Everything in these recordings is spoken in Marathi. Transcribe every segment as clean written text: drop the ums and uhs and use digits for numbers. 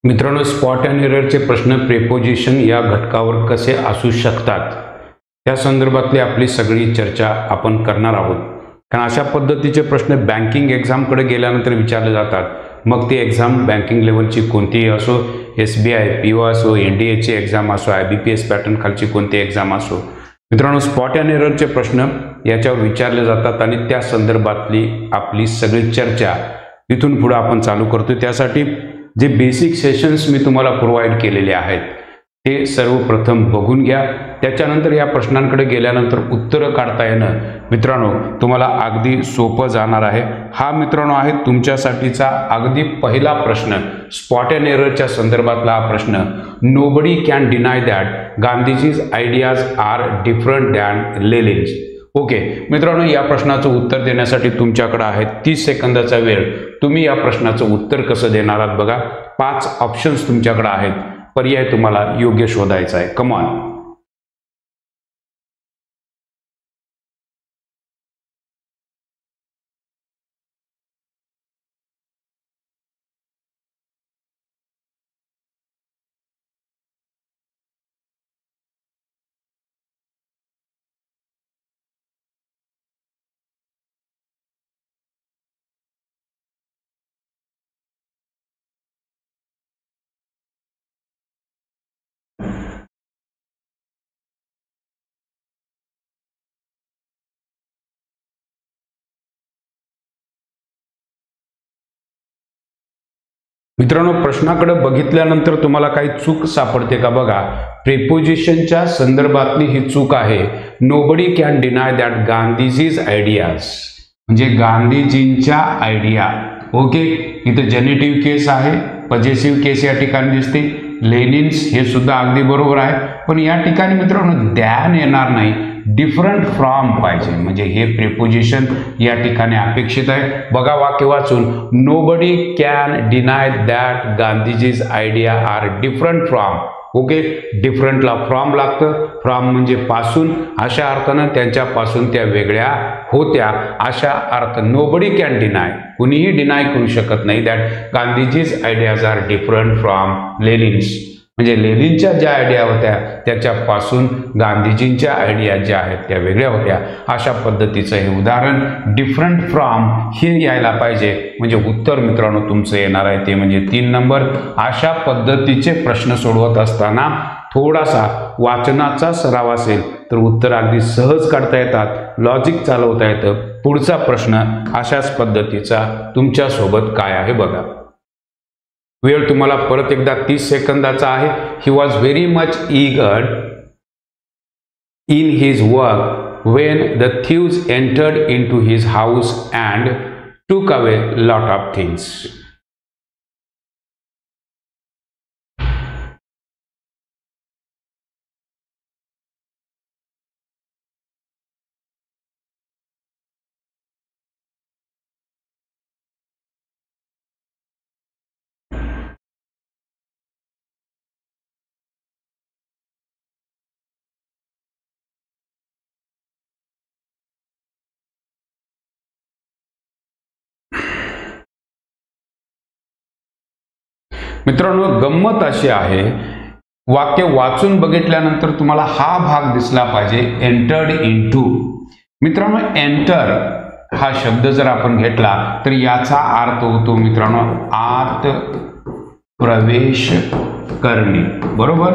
मित्रांनो, स्पॉट अँड एररचे प्रश्न प्रेपोजिशन या घटकावर कसे असू शकतात त्या संदर्भातली आपली सगळी चर्चा आपण करणार आहोत. कारण अशा पद्धतीचे प्रश्न बँकिंग एक्झामकडे गेल्यानंतर विचारले जातात. मग ती एक्झाम बँकिंग लेवलची कोणतीही असो, SBI, PO असो, NDAची एक्झाम असो, IBPS पॅटर्न खालची कोणती एक्झाम असो. मित्रांनो, स्पॉट अँड एररचे प्रश्न याच्यावर विचारले जातात आणि त्या संदर्भातली आपली सगळी चर्चा इथून पुढे आपण चालू करतो. त्यासाठी जे बेसिक सेशन्स मी तुम्हाला प्रोव्हाइड केलेले आहेत ते सर्वप्रथम बघून घ्या. त्याच्यानंतर या प्रश्नांकडे गेल्यानंतर उत्तरं काढता येणं मित्रांनो तुम्हाला अगदी सोपं जाणार आहे. हा मित्रांनो आहे तुमच्यासाठीचा अगदी पहिला प्रश्न. स्पॉट अँड एररच्या संदर्भातला हा प्रश्न. Nobody can deny that Gandhiji's ideas are different than Lenin's. Okay मित्रांनो, या प्रश्नाचं उत्तर देण्यासाठी तुमच्याकडे आहे 30 सेकंदाचा वेळ. तुम्ही या प्रश्नाचं उत्तर कसं देणार आहात बघा. 5 ऑप्शन्स तुमच्याकडे आहेत. पर्याय तुम्हाला योग्य शोधायचा आहे. Come on. मित्रांनो, प्रश्नाकडे बघितल्यानंतर तुम्हाला काही चूक सापडते का बघा. प्रेपोजिशनच्या संदर्भातली ही चूक आहे. Nobody can deny that Gandhiji's ideas म्हणजे गांधीजींच्या आयडिया. ओके, इथं जेनेटिव्ह केस आहे, पजेसिव्ह केस या ठिकाणी दिसते. लेनिन्स हे सुद्धा अगदी बरोबर आहे. पण या ठिकाणी मित्रांनो ध्यान येणार नाही, डिफरंट फ्रॉम पाहिजे. म्हणजे हे प्रेपोजिशन या ठिकाणी अपेक्षित आहे. बघा वाक्य वाचून. Nobody can deny that Gandhiji's idea are different from. Okay, डिफरंटला फ्रॉम लागतं. फ्रॉम म्हणजे पासून, अशा अर्थानं त्यांच्यापासून त्या वेगळ्या होत्या अशा अर्थ. नोबडी कॅन डिनाय, कुणीही डिनाय करू शकत नाही that Gandhiji's ideas are different from Lenin's. म्हणजे लेनिनच्या ज्या आयडिया होत्या त्याच्यापासून गांधीजींच्या आयडिया ज्या आहेत त्या वेगळ्या होत्या. अशा पद्धतीचं हे उदाहरण. डिफरंट फ्रॉम हे यायला पाहिजे. म्हणजे उत्तर मित्रांनो तुमचं येणार आहे ते म्हणजे 3 नंबर. अशा पद्धतीचे प्रश्न सोडवत असताना थोडासा वाचनाचा सराव असेल तर उत्तर अगदी सहज काढता येतात, लॉजिक चालवता येतं. पुढचा प्रश्न अशाच पद्धतीचा तुमच्यासोबत काय आहे बघा. वेळ तुम्हाला परत एकदा 30 सेकंदाचा आहे. He was very much eager in his work Wien the thieves entered into his house and टूक अवे लॉट ऑफ थिंग्स. मित्रांनो, गंमत अशी आहे, वाक्य वाचून बघितल्यानंतर तुम्हाला हा भाग दिसला पाहिजे. Entered into. मित्रांनो, एंटर हा शब्द जर आपण घेतला तर याचा अर्थ होतो मित्रांनो आत प्रवेश करणे. बरोबर,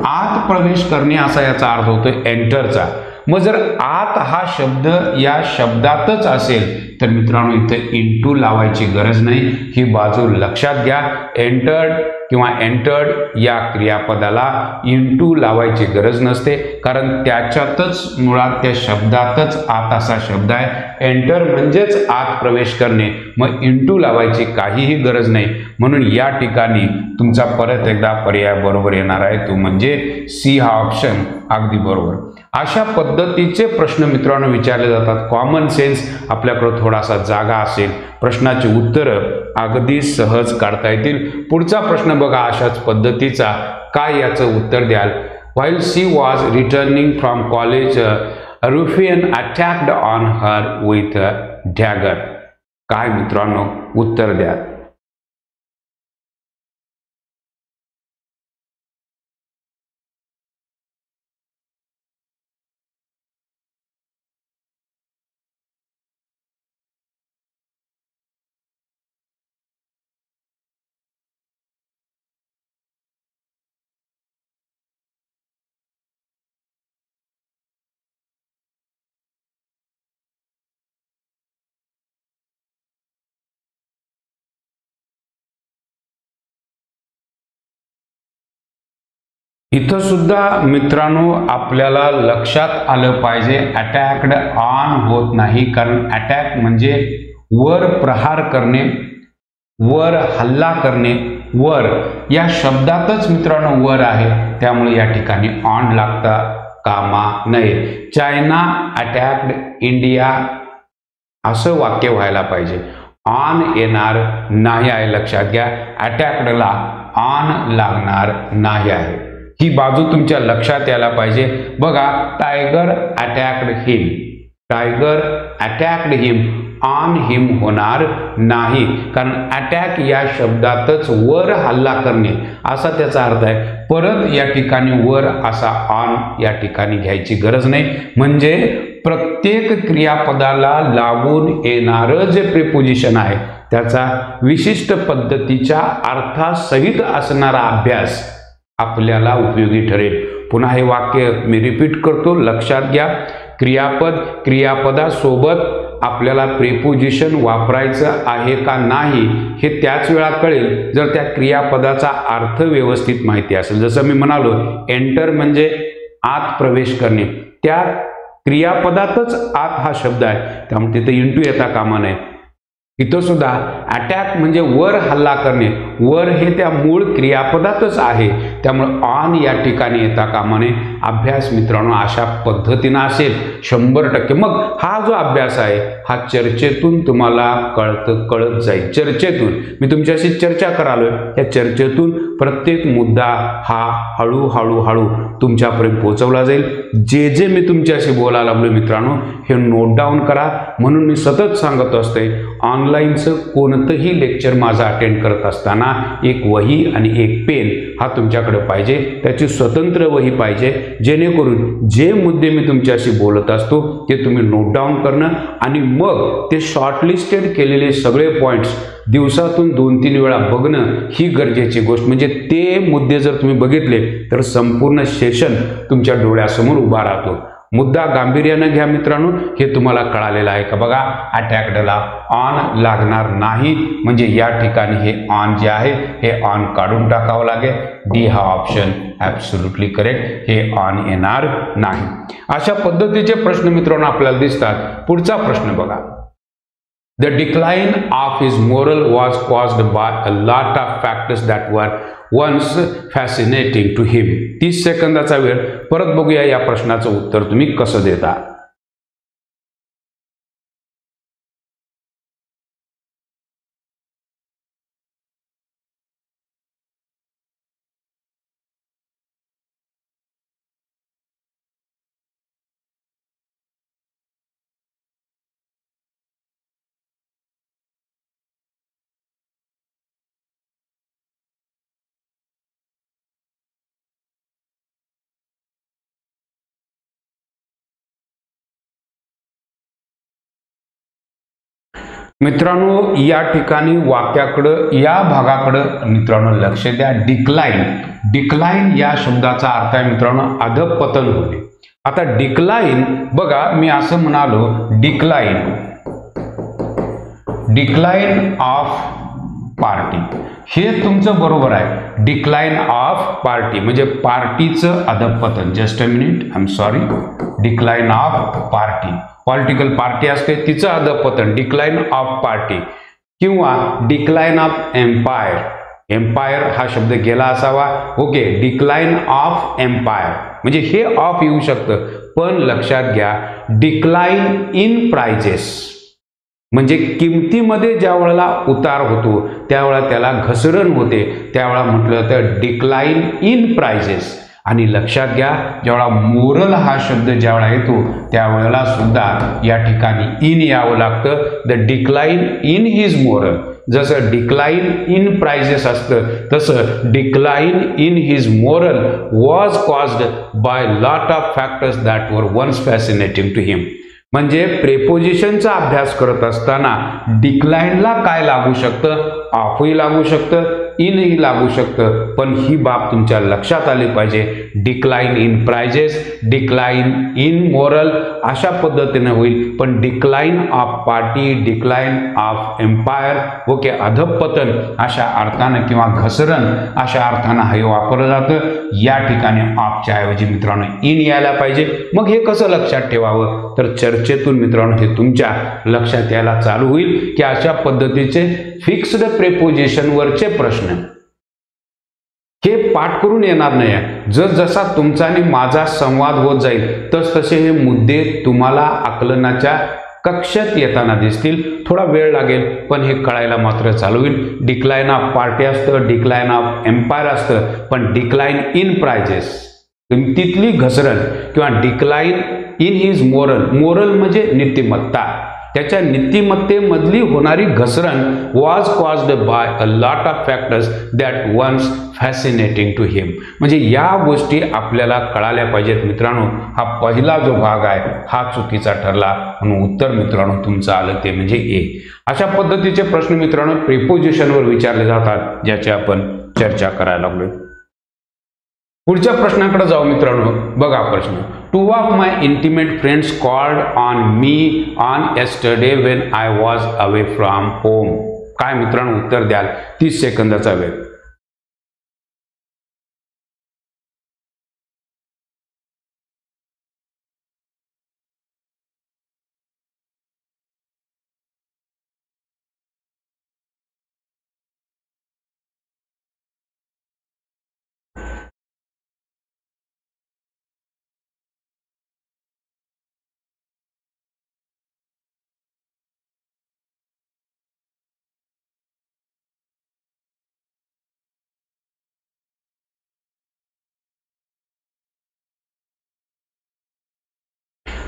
आत प्रवेश करणे असा याचा अर्थ होतो एंटरचा. मग जर आत हा शब्द या शब्दातच असेल तर मित्रांनो इथं इनटू लावायची गरज नाही. ही बाजू लक्षात घ्या. एंटर्ड किंवा एंटर्ड या क्रियापदाला इनटू लावायची गरज नसते, कारण त्याच्यातच मुळात त्या शब्दातच आत असा शब्द आहे. एंटर म्हणजेच आत प्रवेश करणे. मग इनटू लावायची काहीही गरज नाही. म्हणून या ठिकाणी तुमचा परत एकदा पर्याय बरोबर येणार आहे, तो म्हणजे सी हा ऑप्शन अगदी बरोबर. अशा पद्धतीचे प्रश्न मित्रांनो विचारले जातात. कॉमन सेन्स आपल्याकडे थोडासा जागा असेल, प्रश्नाची उत्तरं अगदी सहज काढता येतील. पुढचा प्रश्न बघा अशाच पद्धतीचा. काय याचं उत्तर द्याल. While she was returning from college ruffian attacked on her with dagger. काय मित्रांनो उत्तर द्या. इथं सुद्धा मित्रांनो आपल्याला लक्षात आलं पाहिजे अटॅक्ड ऑन होत नाही, कारण अटॅक म्हणजे वर प्रहार करणे, वर हल्ला करणे, वर या शब्दातच मित्रांनो वर आहे, त्यामुळे या ठिकाणी ऑन लागता कामा नये. चायना अटॅक्ड इंडिया असं वाक्य व्हायला पाहिजे. ऑन येणार नाही आहे, लक्षात घ्या. अटॅक्डला ऑन लागणार नाही आहे. ही बाजू तुमच्या लक्षात यायला पाहिजे. बघा, tiger attacked him, tiger attacked him, on him होणार नाही, कारण अटॅक या शब्दातच वर हल्ला करणे असा त्याचा अर्थ आहे. परत या ठिकाणी वर असा ऑन या ठिकाणी घ्यायची गरज नाही. म्हणजे प्रत्येक क्रियापदाला लागून येणारं जे प्रिपोजिशन आहे त्याचा विशिष्ट पद्धतीच्या अर्थासहित असणारा अभ्यास आपल्याला उपयोगी ठरेल. पुन्हा हे वाक्य मी रिपीट करतो, लक्षात घ्या. क्रियापद, क्रियापदासोबत आपल्याला प्रिपोजिशन वापरायचं आहे का नाही हे त्याच वेळा कळेल जर त्या क्रियापदाचा अर्थ व्यवस्थित माहिती असेल. जसं मी म्हणालो, एंटर म्हणजे आत प्रवेश करणे, त्या क्रियापदातच आत हा शब्द आहे, त्यामुळे तिथे इंटू येता कामा नये. इथं सुद्धा अटॅक म्हणजे वर हल्ला करणे, वर हे त्या मूळ क्रियापदातच आहे, त्यामुळे ऑन या ठिकाणी येता कामा नये. अभ्यास मित्रांनो अशा पद्धतीनं असेल 100%. मग हा जो अभ्यास आहे हा चर्चेतून तुम्हाला कळत जाईल. चर्चेतून मी तुमच्याशी चर्चा करालोय, या चर्चेतून प्रत्येक मुद्दा हा हळूहळू तुमच्यापर्यंत पोहोचवला जाईल. जे मी तुमच्याशी बोलायला लागलो मित्रांनो हे नोट डाऊन करा. म्हणून मी सतत सांगत असते, ऑनलाईनचं कोणतंही लेक्चर माझं अटेंड करत असताना एक वही आणि एक पेन हा तुमच्याकडे पाहिजे. त्याची स्वतंत्र वही पाहिजे, जेणेकरून जे मुद्दे मी तुमच्याशी बोलत असतो ते तुम्ही नोट डाऊन करणं आणि मग ते शॉर्टलिस्टेड केलेले सगळे पॉईंट्स दिवसातून 2-3 वेळा बघणं ही गरजेची गोष्ट. म्हणजे ते मुद्दे जर तुम्ही बघितले तर संपूर्ण सेशन तुमच्या डोळ्यासमोर उभा राहतो. मुद्दा गांभीर्यानं घ्या मित्रांनो. हे तुम्हाला कळालेलं आहे का? बघा, अटॅक्डला ऑन लागणार नाही, म्हणजे या ठिकाणी हे ऑन जे आहे हे ऑन काढून टाकावं लागेल. डी हा ऑप्शन ॲब्सोल्युटली करेक्ट, हे ऑन येणार नाही. अशा पद्धतीचे प्रश्न मित्रांनो आपल्याला दिसतात. पुढचा प्रश्न बघा. The decline of his moral was caused by a lot of factors that were once fascinating to him. 30 सेकंदाचा वेळ. परत बघूया या प्रश्नाचं उत्तर तुम्ही कसं देता. मित्रांनो या ठिकाणी वाक्याकडं, या भागाकडं मित्रांनो लक्ष द्या. डिक्लाइन, डिक्लाइन या शब्दाचा अर्थ आहे मित्रांनो अधपतन होणे. आता डिक्लाइन बघा, मी असं म्हणालो डिक्लाइन, डिक्लाइन ऑफ पार्टी, हे तुमचं बरोबर आहे. डिक्लाइन ऑफ पार्टी म्हणजे पार्टीचं अधपतन. Just a minute, I am sorry. Decline of party, political party असते तिचं अधपतन, डिक्लाइन ऑफ पार्टी. किंवा डिक्लाइन ऑफ एम्पायर, एम्पायर हा शब्द गेला असावा. ओके, डिक्लाइन ऑफ एम्पायर म्हणजे हे ऑफ येऊ शकतं, पण लक्षात घ्या डिक्लाइन इन प्राइजेस म्हणजे किमतीमध्ये ज्या वेळेला उतार होतो त्यावेळेला त्याला घसरण होते, त्यावेळेला म्हटलं तर डिक्लाइन इन प्राइजेस. आणि लक्षात घ्या जेव्हा मोरल हा शब्द ज्यावेळेला येतो त्यावेळेला सुद्धा या ठिकाणी इन यावं लागतं. The decline in his moral, जसं डिक्लाइन इन प्राइजेस असतं तसं decline in his moral was caused by lot of factors that were once fascinating to him. म्हणजे प्रेपोजिशनचा अभ्यास करत असताना डिक्लाइनला काय लागू शकतं? ऑफही लागू शकतं, इनही लागू शकतं, पण ही बाब तुमच्या लक्षात आली पाहिजे. Decline in prices, decline in moral अशा पद्धतीने होईल, पण decline of party, decline of empire, okay, अधपतन अशा अर्थानं किंवा घसरण अशा अर्थानं हे वापरलं जातं. या ठिकाणी ऑफच्या ऐवजी मित्रांनो इन यायला पाहिजे. मग हे कसं लक्षात ठेवावं, तर चर्चेतून मित्रांनो हे तुमच्या लक्षात यायला चालू होईल की अशा पद्धतीचे फिक्स्ड प्रेपोजिशन वरचे प्रश्न हे पाठ करून येणार नाही. जसा तुमचा आणि माझा संवाद होत जाईल तसे हे मुद्दे तुम्हाला आकलनाच्या कक्षात येताना दिसतील. थोडा वेळ लागेल, पण हे कळायला मात्र चालू होईल. डिक्लाइन ऑफ पार्टी असतं, डिक्लाइन ऑफ एम्पायर असतं, पण डिक्लाइन इन प्राइजेस किमतीतली घसरण किंवा decline in his moral, moral म्हणजे नीतिमत्ता, त्याच्या नीतिमत्तेमधली होणारी घसरण was caused by a lot of factors that once fascinating to him. म्हणजे या गोष्टी आपल्याला कळाल्या पाहिजेत मित्रांनो. हा पहिला जो भाग आहे हा चुकीचा ठरला, म्हणून उत्तर मित्रांनो तुमचं आलं ते म्हणजे ए. अशा पद्धतीचे प्रश्न मित्रांनो प्रिपोजिशनवर विचारले जातात, ज्याची आपण चर्चा करायला लागलोय. पुढच्या प्रश्नाकडे जाऊ मित्रांनो. बघा प्रश्न, two of my intimate friends called on me on yesterday when I was away from home. काय मित्रांनो उत्तर द्याल? 30 सेकंदाचा वेळ.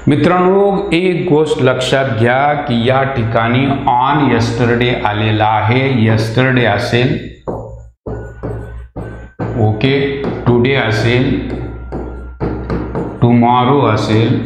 मित्रांनो एक गोष्ट लक्षात घ्या की या ठिकाणी ऑन येस्टरडे आलेला आहे. येस्टरडे असेल, ओके, टुडे असेल, टुमॉरो असेल,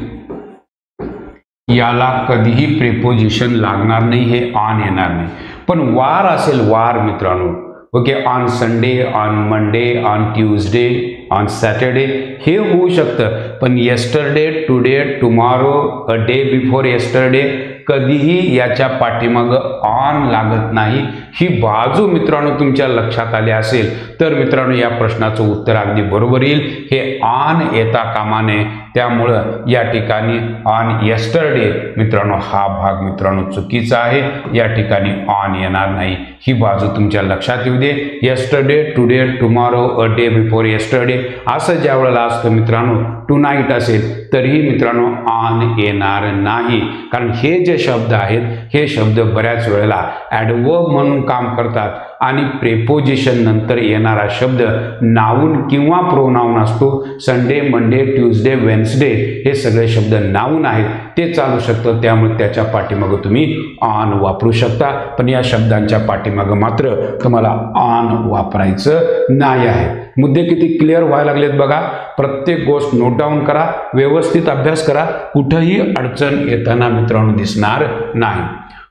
याला कधीही प्रिपोजिशन लागणार नाही, हे ऑन येणार नाही. पण वार असेल, वार मित्रांनो, okay, on Sunday, on Monday, on Tuesday, on Saturday हे होऊ शकतं. पण yesterday, today, tomorrow, a day before yesterday कधीही याच्या पाठीमागं ऑन लागत नाही. ही बाजू मित्रांनो तुमच्या लक्षात आली असेल तर मित्रांनो या प्रश्नाचं उत्तर अगदी बरोबर येईल. हे ऑन येता कामा नये, त्यामुळं या ठिकाणी ऑन येस्टरडे मित्रांनो हा भाग मित्रांनो चुकीचा आहे. या ठिकाणी ऑन येणार नाही, ही बाजू तुमच्या लक्षात येऊ दे. Yesterday, today, tomorrow, a day before yesterday असं ज्या वेळेला असतं मित्रांनो, टू नाईट असेल तरीही मित्रांनो ऑन येणार नाही. कारण हे जे शब्द आहेत हे शब्द बऱ्याच वेळेला ॲडवर्ब म्हणून काम करतात आणि प्रेपोजिशन नंतर येणारा शब्द नाऊन किंवा प्रोनाऊन असतो. संडे, मंडे, ट्यूजडे, वेन्सडे हे सगळे शब्द नाऊन आहेत, ते चालू शकतं. त्यामुळे त्याच्या पाठीमागं तुम्ही ऑन वापरू शकता, पण या शब्दांच्या पाठीमागं मात्र तुम्हाला ऑन वापरायचं नाही आहे. मुद्दे किती क्लिअर व्हायला लागलेत बघा. प्रत्येक गोष्ट नोट डाऊन करा, व्यवस्थित अभ्यास करा, कुठंही अडचण येताना मित्रांनो दिसणार नाही.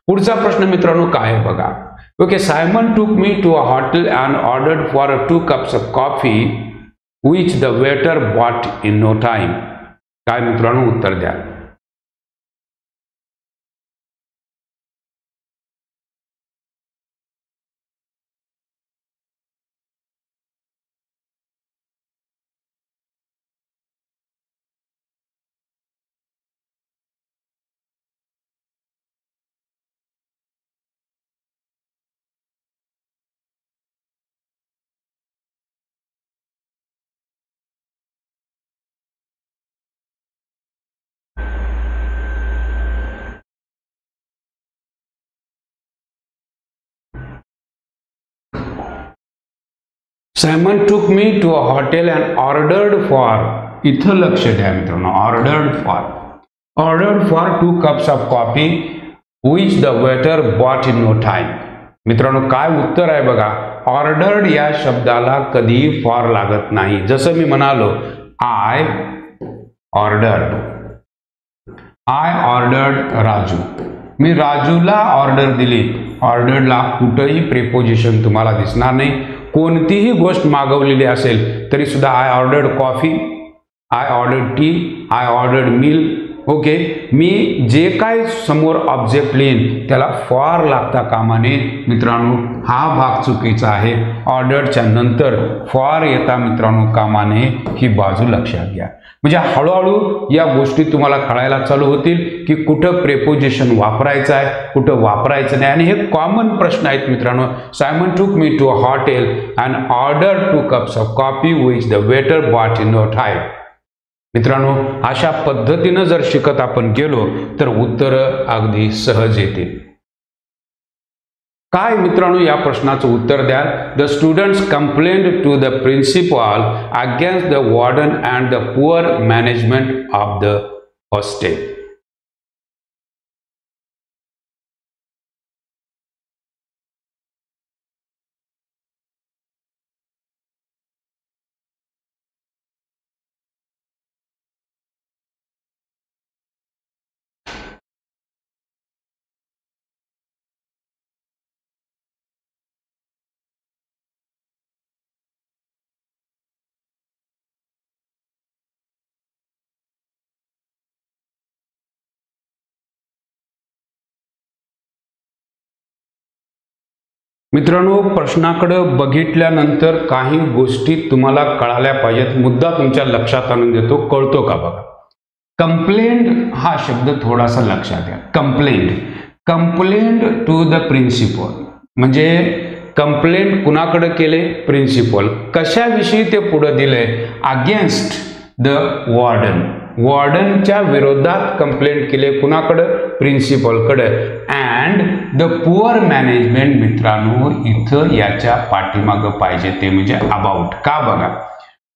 पुढचा प्रश्न मित्रांनो काय आहे बघा. Okay, Simon took me to a hotel and ordered for 2 cups of coffee which the waiter bought in no time. काय मित्रांनो उत्तर द्या. Simon took me to a hotel and ordered for, इथं लक्ष द्या मित्रांनो, ordered for 2 cups of coffee which the waiter bought in no time. मित्रांनो काय उत्तर आहे बघा. ऑर्डर्ड या शब्दाला कधीही फॉर लागत नाही. जसं मी म्हणालो आय ऑर्डर्ड राजू, मी राजूला ऑर्डर दिली. ऑर्डरला कुठंही प्रिपोजिशन तुम्हाला दिसणार नाही. कोणतीही गोष्ट मागवलेली असेल तरी सुद्धा I ordered coffee, I ordered tea, I ordered meal. Okay, मी जे काय समोर ऑब्जेक्ट लिहीन त्याला फॉर लागता कामा नये मित्रांनो. हा भाग चुकीचा आहे. ऑर्डरच्या नंतर फॉर येता मित्रांनो कामा नये, ही बाजू लक्षात घ्या. म्हणजे हळूहळू या गोष्टी तुम्हाला कळायला चालू होतील की कुठं प्रेपोजिशन वापरायचं आहे, कुठं वापरायचं नाही. आणि हे कॉमन प्रश्न आहेत मित्रांनो. Simon took me to a hotel and order 2 cups of coffee which the waiter bought in no time. मित्रांनो, अशा पद्धतीनं जर शिकत आपण गेलो तर उत्तरं अगदी सहज येतील. काय मित्रांनो या प्रश्नाचं उत्तर द्याल? The students complained to the principal against the warden and the poor management of the hostel. मित्रांनो, प्रश्नाकडे बघितल्यानंतर काही गोष्टी तुम्हाला कळाल्या पाहिजेत. मुद्दा तुमच्या लक्षात आणून देतो, कळतो का बघा. कंप्लेंट हा शब्द थोडासा लक्षात घ्या. कंप्लेंट टू द प्रिन्सिपल म्हणजे कंप्लेंट कुणाकडे केले? प्रिन्सिपल. कशाविषयी ते पुढे दिले? Against the warden. वॉर्डनच्या विरोधात कंप्लेंट केले. कुणाकडे? प्रिन्सिपलकडे. अँड द पुअर मॅनेजमेंट मित्रांनो इथं याच्या पाठीमागं पाहिजे ते म्हणजे अबाउट. का बघा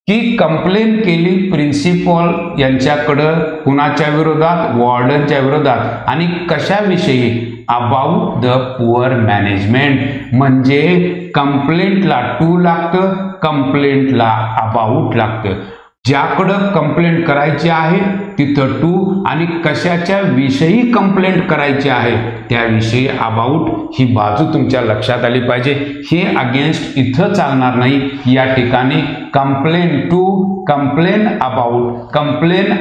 की कंप्लेंट केली प्रिन्सिपल यांच्याकडं कुणाच्या विरोधात? वॉर्डनच्या विरोधात. आणि कशाविषयी? About the poor management. म्हणजे कंप्लेंटला टू लागतं, कंप्लेंटला अबाउट लागतं. ज्याकडं कंप्लेंट करायची आहे तिथं टू आणि कशाच्या विषयी कंप्लेंट करायची आहे त्याविषयी अबाउट. ही बाजू तुमच्या लक्षात आली पाहिजे. हे अगेन्स्ट इथं चालणार नाही. या ठिकाणी complain to, complain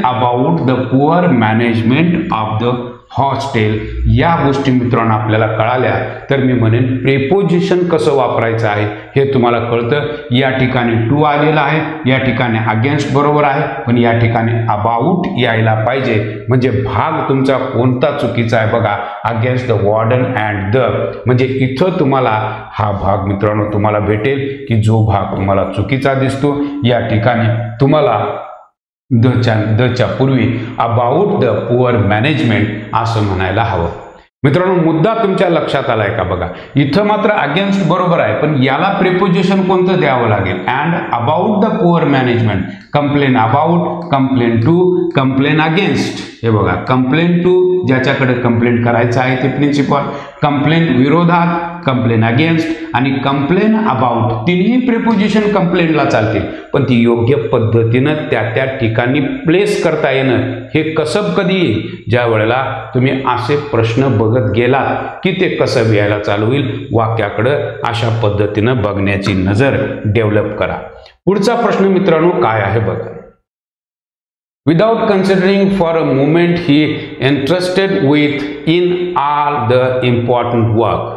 about the poor management of the hostel. या गोष्टी मित्रांनो आपल्याला कळाल्या तर मी म्हणेन प्रेपोजिशन कसं वापरायचं आहे हे तुम्हाला कळतं. या ठिकाणी टू आलेला आहे, या ठिकाणी अगेन्स्ट बरोबर आहे, पण या ठिकाणी अबाउट यायला पाहिजे. म्हणजे भाग तुमचा कोणता चुकीचा आहे बघा. Against the warden and the. म्हणजे इथं तुम्हाला हा भाग मित्रांनो तुम्हाला भेटेल की जो भाग तुम्हाला चुकीचा दिसतो. या ठिकाणी तुम्हाला दच्या पूर्वी अबाउट द पुअर मॅनेजमेंट असं म्हणायला हवं. मित्रांनो, मुद्दा तुमच्या लक्षात आलाय का बघा. इथं मात्र अगेन्स्ट बरोबर आहे, पण याला प्रिपोजिशन कोणतं द्यावं लागेल? And about the poor management. Complain about, complain to, complain against. हे बघा, कंप्लेन टू ज्याच्याकडे कंप्लेंट करायचं आहे ते प्रिन्सिपल, कंप्लेन विरोधात, कंप्लेन अगेन्स्ट आणि कंप्लेन अबाउट. तिन्ही प्रिपोजिशन कंप्लेनला चालतील, पण ती योग्य पद्धतीनं त्या ठिकाणी प्लेस करता येणं हे कसं कधी येईल? ज्या वेळेला तुम्ही असे प्रश्न बघत गेलात की ते कसं यायला चालू होईल. वाक्याकडे अशा पद्धतीनं बघण्याची नजर डेव्हलप करा. पुढचा प्रश्न मित्रांनो काय आहे बघा. Without considering for a moment, he entrusted with in all the important work.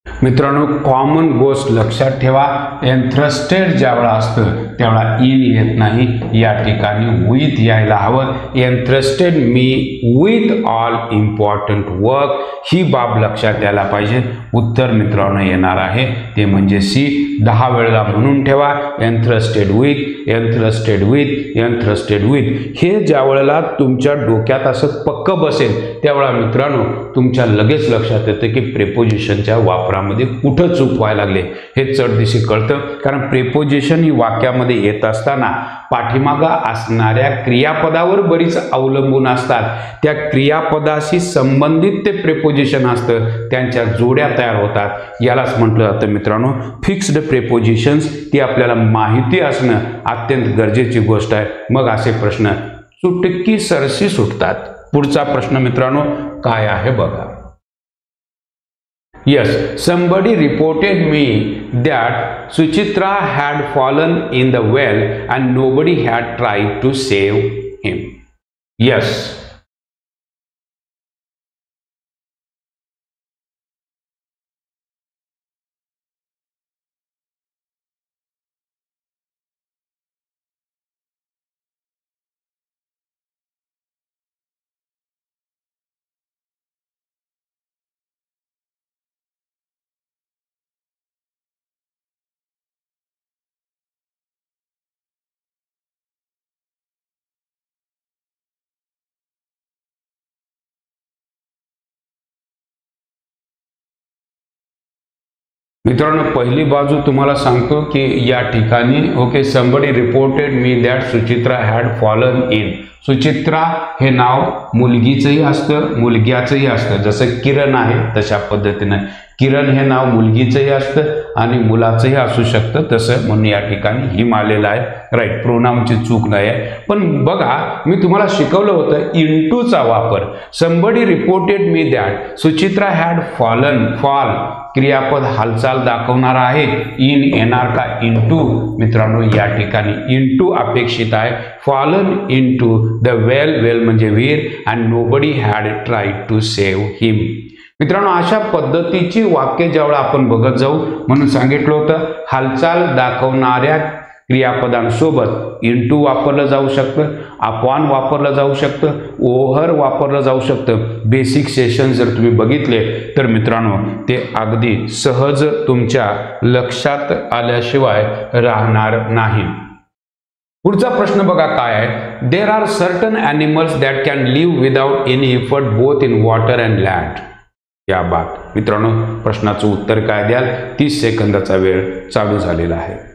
मित्रांनो, कॉमन गोष्ट लक्षात ठेवा. एन्थ्रस्टेड ज्यावेळा असतं त्यावेळा इन येत नाही, या ठिकाणी विथ यायला हवं. Entrusted me with all important work. ही बाब लक्षात यायला पाहिजे. उत्तर मित्रांनो येणार आहे ते म्हणजे सी. 10 वेळेला म्हणून ठेवा. एन्थ्रस्टेड विथ, एनथ्रस्टेड विथ हे ज्या वेळेला तुमच्या डोक्यात असं पक्क बसेल त्यावेळेला मित्रांनो तुमच्या लगेच लक्षात येतं की प्रेपोजिशनच्या वापरामध्ये कुठं चूक व्हायला लागले हे चढदिशी कळतं. कारण प्रेपोजिशन ही वाक्यामध्ये येत असताना पाठीमागं असणाऱ्या क्रियापदावर बरीच अवलंबून असतात. त्या क्रियापदाशी संबंधित ते प्रेपोजिशन असतं, त्यांच्या जोड्या तयार होतात. यालाच म्हटलं जातं मित्रांनो फिक्स्ड प्रेपोजिशन्स. ती आपल्याला माहिती असणं अत्यंत गरजेची गोष्ट आहे. मग असे प्रश्न चुटकी सरशी सुटतात. पुढचा प्रश्न मित्रांनो काय आहे बघा. Yes, somebody reported me that Suchitra had fallen in the well and nobody had tried to save him. Yes. मित्रांनो पहिली बाजू तुम्हाला सांगतो की या ठिकाणी okay somebody reported me that Suchitra had fallen in. Suchitra हे नाव मुलगीचंही असतं मुलग्याचंही असतं. जसं किरण आहे तशा पद्धतीनं किरण हे नाव मुलगीचंही असतं आणि मुलाचंही असू शकतं. तसं म्हणून या ठिकाणी हिम आलेलं आहे. राईट प्रोनाउनची चूक नाही आहे. पण बघा मी तुम्हाला शिकवलं होतं इंटूचा वापर. Somebody reported me that Suchitra had fallen. Fall क्रियापद हालचाल दाखवणार आहे. इन येणार का इंटू. मित्रांनो या ठिकाणी इंटू अपेक्षित आहे. Fallen into the well. Well म्हणजे विहीर. And nobody had tried to save him. मित्रांनो अशा पद्धतीची वाक्य ज्यावेळेला आपण बघत जाऊ म्हणून सांगितलं होतं हालचाल दाखवणाऱ्या क्रियापदांसोबत इंटू वापरलं जाऊ शकतं, अपॉन वापरलं जाऊ शकतं, ओव्हर वापरलं जाऊ शकतं. बेसिक सेशन जर तुम्ही बघितले तर मित्रांनो ते अगदी सहज तुमच्या लक्षात आल्याशिवाय राहणार नाही. पुढचा प्रश्न बघा काय आहे. There are certain animals that can live without any effort both in water and land. या बात मित्रांनो प्रश्नाचं उत्तर काय द्याल. 30 सेकंदाचा वेळ चालू झालेला आहे.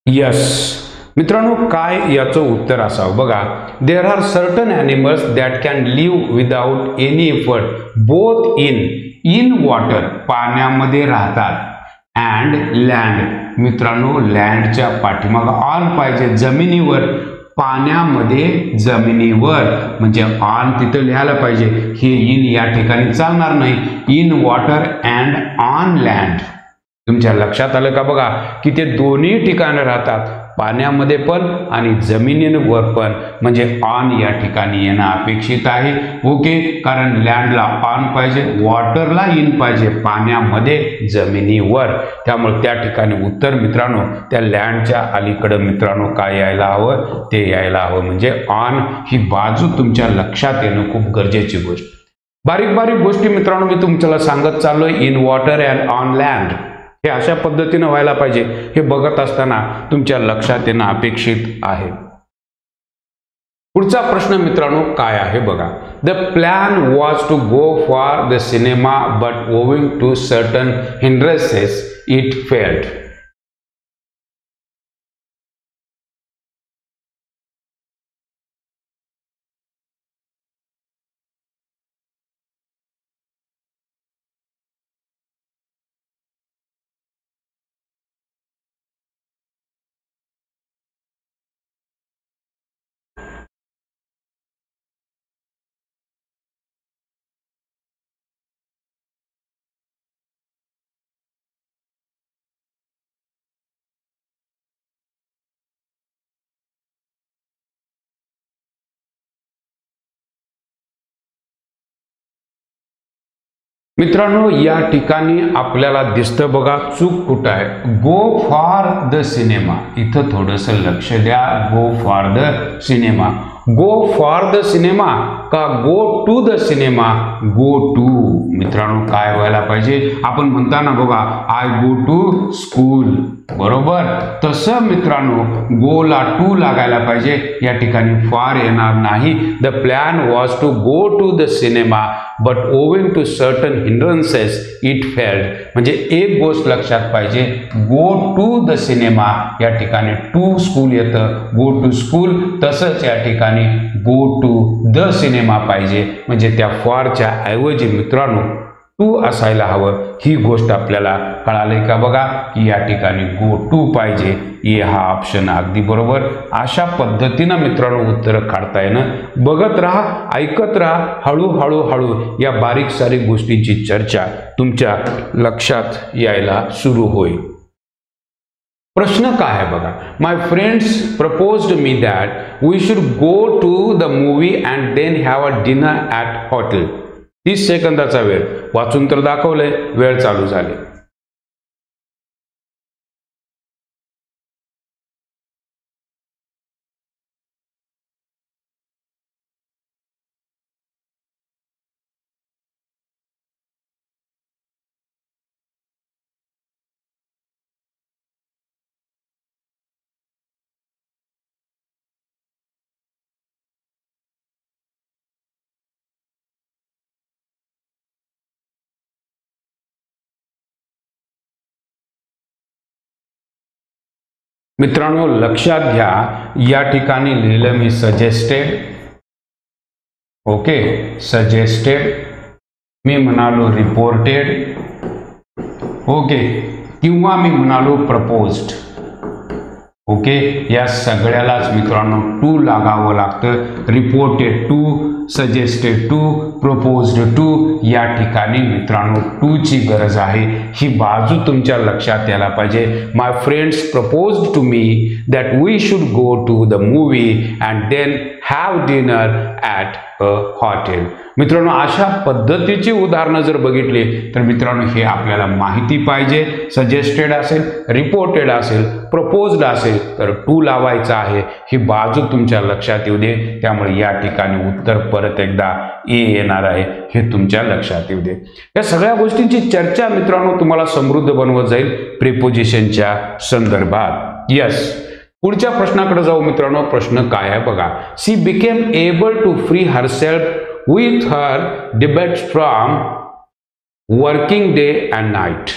यस मित्रांनो काय याचं उत्तर असावं बघा. There are certain animals that can live without any effort both in water पाण्यामध्ये राहतात अँड लँड. मित्रांनो लँडच्या पाठीमागं ऑन पाहिजे. जमिनीवर पाण्यामध्ये जमिनीवर म्हणजे ऑन तिथं लिहायला पाहिजे. हे इन या ठिकाणी चालणार नाही. In water and on land. तुमच्या लक्षात आलं का बघा की ते दोन्ही ठिकाणी राहतात पाण्यामध्ये पण आणि जमिनीवर पण. म्हणजे ऑन या ठिकाणी येणं अपेक्षित आहे. ओके कारण लँडला ऑन पाहिजे वॉटरला इन पाहिजे पाण्यामध्ये जमिनीवर. त्यामुळे त्या ठिकाणी उत्तर मित्रांनो त्या लँडच्या अलीकडं मित्रांनो काय यायला हवं ते यायला हवं. म्हणजे ऑन ही बाजू तुमच्या लक्षात येणं खूप गरजेची गोष्ट. बारीक बारीक गोष्टी मित्रांनो मी तुमच्याला सांगत चाललोय. In water and on land हे अशा पद्धतीनं व्हायला पाहिजे. हे बघत असताना तुमच्या लक्षात येणं अपेक्षित आहे. पुढचा प्रश्न मित्रांनो काय आहे बघा. The plan was to go for the cinema but owing to certain hindrances it failed. मित्रांनो, या ठिकाणी आपल्याला दिसतं बघा चूक कुठं आहे. गो फॉर द सिनेमा, इथं थोडंसं लक्ष द्या. Go for the cinema, go for the cinema का go to the cinema? Go to. मित्रांनो, काय व्हायला पाहिजे? आपण म्हणताना बघा आय गो टू स्कूल, बरोबर. तसं मित्रांनो गोला टू लागायला पाहिजे. या ठिकाणी फार येणार नाही. The plan was to go to the cinema but owing to certain hindrances it failed. म्हणजे एक गोष्ट लक्षात पाहिजे, गो टू द सिनेमा या ठिकाणी टू स्कूल येतं, गो टू स्कूल. तसंच या ठिकाणी गो टू द सिनेमा पाहिजे. म्हणजे त्या फॉरच्या ऐवजी मित्रांनो टू असायला हवं. ही गोष्ट आपल्याला कळाली का बघा, की या ठिकाणी गो टू पाहिजे. ए हा ऑप्शन अगदी बरोबर. अशा पद्धतीनं मित्रांनो उत्तर काढता येणं. बघत राहा, ऐकत राहा. हळूहळू हळू या बारीक सारीक गोष्टींची चर्चा तुमच्या लक्षात यायला सुरू होईल. प्रश्न काय आहे बघा. My friends proposed me that we should go to the movie and then have a dinner at hotel. 30 सेकंदाचा वेळ. वाचून तर दाखवलंय, वेळ चालू झाली. मित्रांनो लक्षात घ्या, या ठिकाणी लिहिलं मी सजेस्टेड. Okay, suggested. मी म्हणालो रिपोर्टेड. ओके, किंवा मी म्हणालो प्रपोज्ड. ओके, या सगळ्यालाच मित्रांनो टू लागावं लागतं. Reported to, suggested to, proposed to. या ठिकाणी मित्रांनो टू ची गरज आहे. ही बाजू तुमच्या लक्षात यायला पाहिजे. My friends proposed to me that we should go to the movie and then have dinner at a hotel. मित्रांनो अशा पद्धतीची उदाहरणं जर बघितली तर मित्रांनो हे आपल्याला माहिती पाहिजे. सजेस्टेड असेल, रिपोर्टेड असेल, प्रपोज्ड असेल तर टू लावायचा आहे. ही बाजू तुमच्या लक्षात येऊ दे. त्यामुळे या ठिकाणी उत्तर परत एकदा ए येणार आहे, हे तुमच्या लक्षात येऊ दे. या सगळ्या गोष्टींची चर्चा मित्रांनो तुम्हाला समृद्ध बनवत जाईल प्रिपोजिशनच्या संदर्भात. यस, पुढच्या प्रश्नाकडे जाऊ मित्रांनो. प्रश्न काय आहे बघा. She became able to free herself with her debts from working day and night.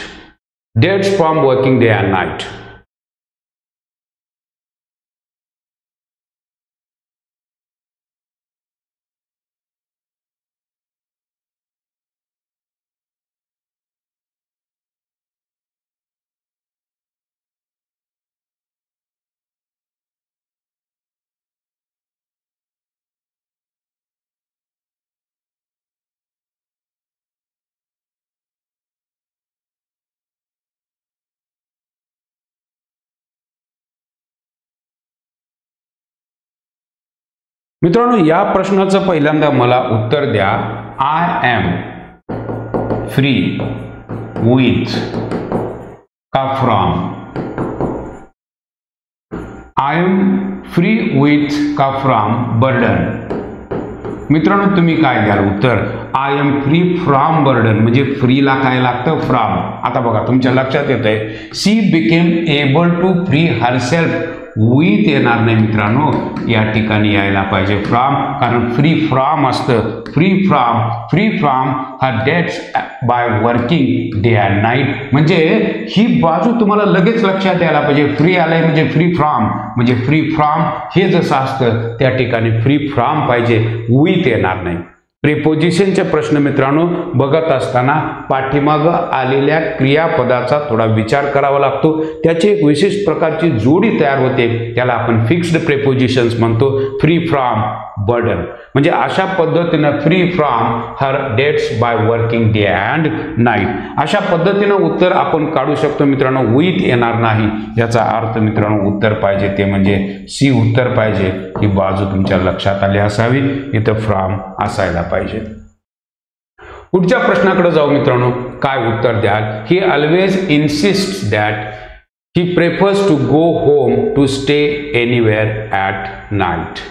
Debts from working day and night. मित्रांनो या प्रश्नाचं पहिल्यांदा मला उत्तर द्या. आय एम फ्री विथ का from? I am free with का फ्रॉम बर्डन? मित्रांनो तुम्ही काय द्याल उत्तर? I am free from burden. म्हणजे फ्रीला काय लागतं? फ्रॉम. आता बघा तुमच्या लक्षात येतंय she became able to free herself. With येणार नाही मित्रांनो, या ठिकाणी यायला पाहिजे फ्रॉम, कारण फ्री फ्रॉम असतं. Free from her debts by working day and night. म्हणजे ही बाजू तुम्हाला लगेच लक्षात यायला पाहिजे. फ्री आलंय म्हणजे फ्री फ्रॉम, म्हणजे फ्री फ्रॉम हे जसं असतं त्या ठिकाणी फ्री फ्रॉम पाहिजे, विथ येणार नाही. प्रिपोजिशनचे प्रश्न मित्रांनो बघत असताना पाठीमागं आलेल्या क्रियापदाचा थोडा विचार करावा लागतो. त्याची एक विशिष्ट प्रकारची जोडी तयार होते, त्याला आपण फिक्स्ड प्रिपोजिशन्स म्हणतो. फ्री फ्रॉम बर्डन म्हणजे अशा पद्धतीनं free from her debts by working day and night. अशा पद्धतीनं उत्तर आपण काढू शकतो मित्रांनो. विथ येणार नाही याचा अर्थ मित्रांनो उत्तर पाहिजे ते म्हणजे सी उत्तर पाहिजे. ही बाजू तुमच्या लक्षात आली असावी. इथं फ्रॉम असायला पाहिजे. पुढच्या प्रश्नाकडे जाऊ मित्रांनो, काय उत्तर द्याल? He always insist that he prefers to go home to stay anywhere at night.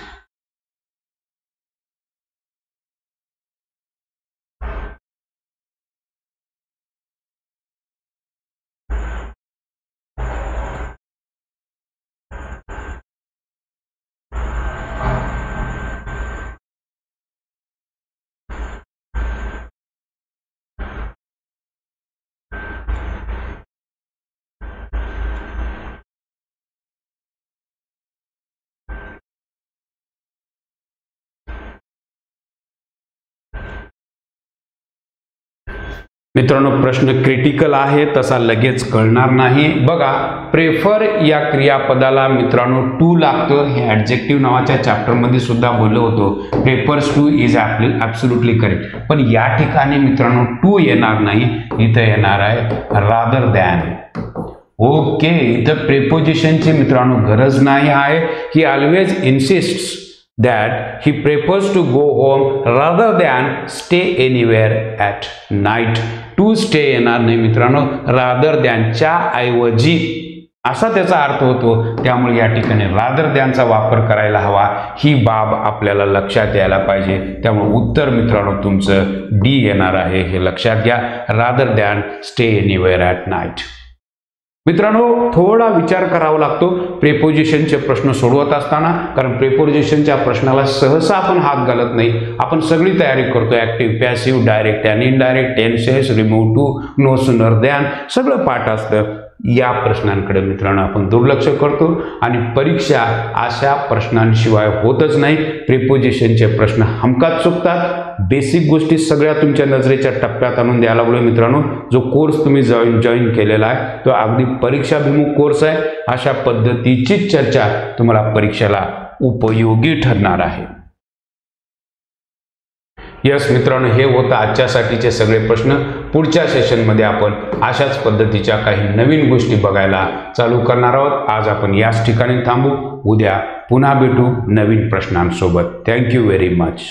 मित्रांनो, प्रश्न क्रिटिकल आहे, तसा लगेच कळणार नाही. बघा, प्रेफर या क्रियापदाला मित्रांनो टू लागतं. हे ॲडजेक्टिव्ह नावाच्या चॅप्टरमध्ये सुद्धा बोललो होतो. Prefers two is absolutely correct. पण या ठिकाणी मित्रांनो टू येणार नाही, इथं येणार आहे रादर दॅन. ओके, इथं प्रेपोजिशनची मित्रांनो गरज नाही आहे. He always insists that he prefers to go home rather than stay anywhere at night. To stay येणार नाही मित्रांनो, rather than च्या ऐवजी असा त्याचा अर्थ होतो. त्यामुळे या ठिकाणी rather than चा वापर करायला हवा. ही बाब आपल्याला लक्षात यायला पाहिजे. त्यामुळे उत्तर मित्रांनो तुमचं डी येणार आहे, हे लक्षात घ्या. rather than stay anywhere at night. मित्रांनो, थोडा विचार करावा लागतो प्रेपोजिशनचे प्रश्न सोडवत असताना, कारण प्रेपोजिशनच्या प्रश्नाला सहसा आपण हात घालत नाही. आपण सगळी तयारी करतो, ॲक्टिव्ह, पॅसिव्ह, डायरेक्ट आणि indirect, tenses, remove to, no sooner than, सगळं पाठ असतं. या प्रश्नांकडे मित्रांनो आपण दुर्लक्ष करतो आणि परीक्षा अशा प्रश्नांशिवाय होतच नाही. प्रिपोजिशनचे प्रश्न हमखास चुकतात. बेसिक गोष्टी सगळ्या तुमच्या नजरेच्या टप्प्यात आणून द्यायला लागलोय मित्रांनो. जो कोर्स तुम्ही जॉईन केलेला आहे तो अगदी परीक्षाभिमुख कोर्स आहे. अशा पद्धतीची चर्चा तुम्हाला परीक्षेला उपयोगी ठरणार आहे. यस मित्रांनो, हे होतं आजच्यासाठीचे सगळे प्रश्न. पुढच्या सेशनमध्ये आपण अशाच पद्धतीच्या काही नवीन गोष्टी बघायला चालू करणार आहोत. आज आपण याच ठिकाणी थांबू. उद्या पुन्हा भेटू नवीन प्रश्नांसोबत. Thank you very much.